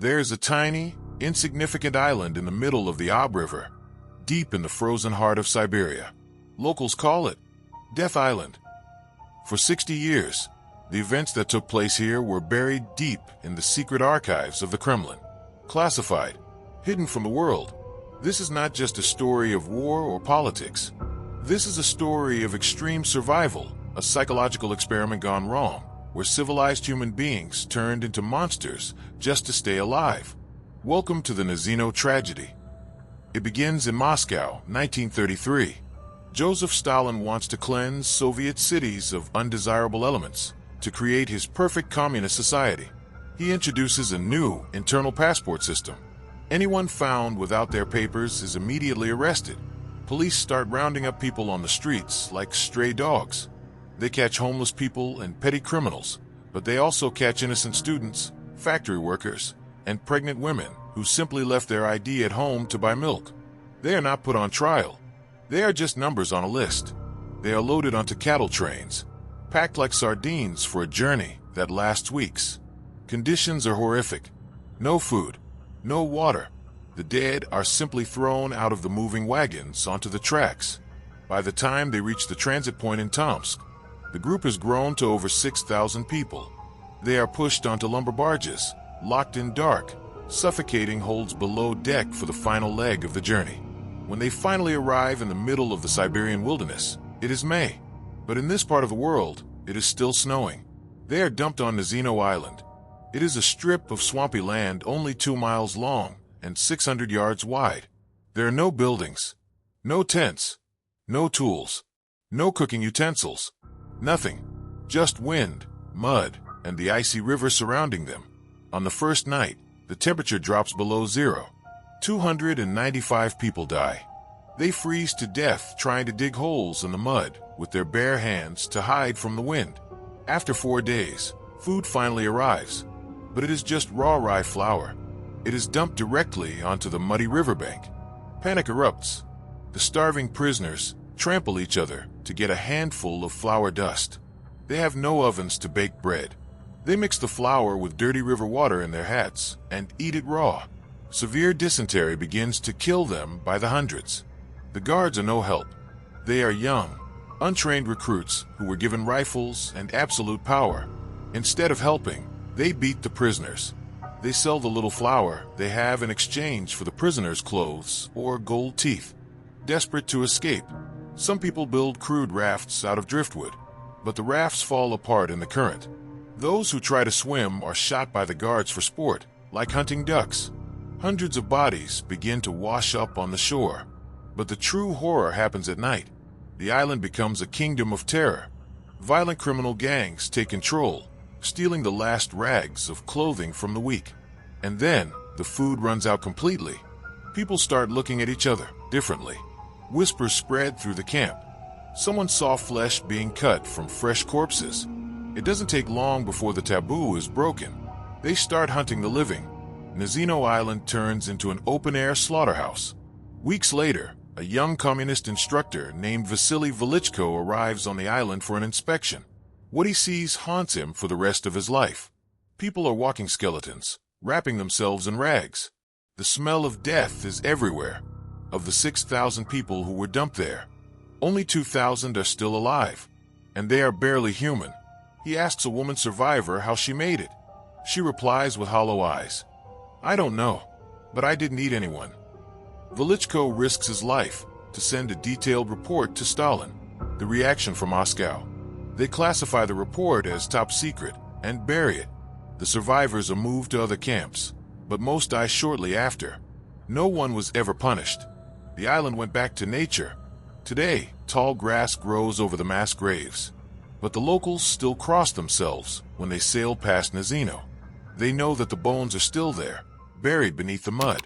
There's a tiny, insignificant island in the middle of the Ob River, deep in the frozen heart of Siberia. Locals call it Death Island. For 60 years, the events that took place here were buried deep in the secret archives of the Kremlin. Classified, hidden from the world. This is not just a story of war or politics. This is a story of extreme survival, a psychological experiment gone wrong, where civilized human beings turned into monsters just to stay alive. Welcome to the Nazino Tragedy. It begins in Moscow, 1933. Joseph Stalin wants to cleanse Soviet cities of undesirable elements to create his perfect communist society. He introduces a new internal passport system. Anyone found without their papers is immediately arrested. Police start rounding up people on the streets like stray dogs. They catch homeless people and petty criminals, but they also catch innocent students, factory workers, and pregnant women who simply left their ID at home to buy milk. They are not put on trial. They are just numbers on a list. They are loaded onto cattle trains, packed like sardines for a journey that lasts weeks. Conditions are horrific. No food, no water. The dead are simply thrown out of the moving wagons onto the tracks. By the time they reach the transit point in Tomsk, the group has grown to over 6,000 people. They are pushed onto lumber barges, locked in dark, suffocating holds below deck for the final leg of the journey. When they finally arrive in the middle of the Siberian wilderness, it is May. But in this part of the world, it is still snowing. They are dumped on Nazino Island. It is a strip of swampy land only 2 miles long and 600 yards wide. There are no buildings, no tents, no tools, no cooking utensils, nothing. Just wind, mud, and the icy river surrounding them. On the first night, the temperature drops below zero. 295 people die. They freeze to death trying to dig holes in the mud with their bare hands to hide from the wind. After 4 days, food finally arrives, but it is just raw rye flour. It is dumped directly onto the muddy riverbank. Panic erupts. The starving prisoners trample each other to get a handful of flour dust. They have no ovens to bake bread. They mix the flour with dirty river water in their hats and eat it raw. Severe dysentery begins to kill them by the hundreds. The guards are no help. They are young, untrained recruits who were given rifles and absolute power. Instead of helping, they beat the prisoners. They sell the little flour they have in exchange for the prisoners' clothes or gold teeth. Desperate to escape, some people build crude rafts out of driftwood, but the rafts fall apart in the current. Those who try to swim are shot by the guards for sport, like hunting ducks. Hundreds of bodies begin to wash up on the shore. But the true horror happens at night. The island becomes a kingdom of terror. Violent criminal gangs take control, stealing the last rags of clothing from the weak. And then, the food runs out completely. People start looking at each other differently. Whispers spread through the camp. Someone saw flesh being cut from fresh corpses. It doesn't take long before the taboo is broken. They start hunting the living. Nazino Island turns into an open-air slaughterhouse. Weeks later, a young communist instructor named Vasily Velichko arrives on the island for an inspection. What he sees haunts him for the rest of his life. People are walking skeletons, wrapping themselves in rags. The smell of death is everywhere. Of the 6,000 people who were dumped there, only 2,000 are still alive, and they are barely human. He asks a woman survivor how she made it. She replies with hollow eyes, "I don't know, but I didn't eat anyone." Velichko risks his life to send a detailed report to Stalin. The reaction from Moscow. They classify the report as top secret and bury it. The survivors are moved to other camps, but most die shortly after. No one was ever punished. The island went back to nature. Today, tall grass grows over the mass graves, but the locals still cross themselves when they sail past Nazino. They know that the bones are still there, buried beneath the mud.